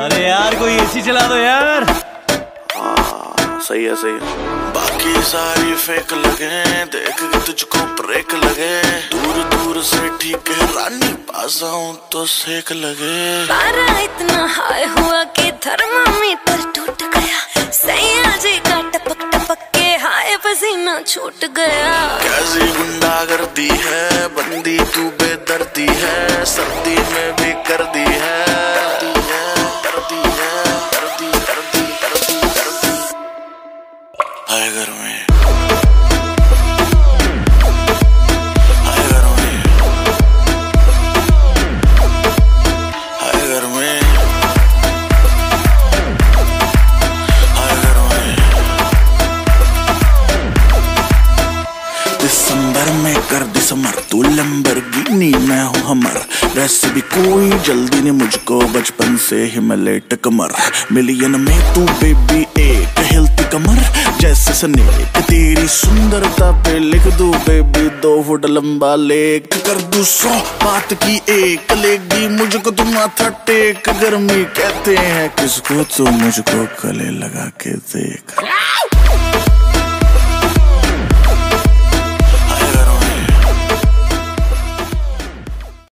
अरे यार कोई एसी चला दो यार। सही है सही है। बाकी सारी फेक लगे, देख के तुझको ब्रेक लगे। दूर दूर से ठीक है रानी, पास आऊं तो सेक लगे। पारा इतना हाई हुआ कि थर्मामीटर टूट गया। सैया जी का टपक टपक के हाय पसीना छूट गया। कैसी गुंडागर्दी है, बंदी तू बेदर्दी है। सर्दी में भी कर दी है, हाय घर में, हाय घर में, हाय घर में, हाय घर में। दिसंबर में कर दिसंबर, तू लैम्बोर्गिनी मैं हूँ हमर। वैसे भी कोई जल्दी नहीं मुझको, बचपन से ही मैं लेट कमर। मिलियन में तू बेबी एक हिलती कमर जैसे स्नेक। तेरी सुंदरता पे लिख दूं बेबी 2 फुट लंबा लेख। कर दूं 100 बात की एक, लेगी मुझको तुम माथा टेक। गर्मी कहते हैं किसको, तो मुझको गले लगा के देख।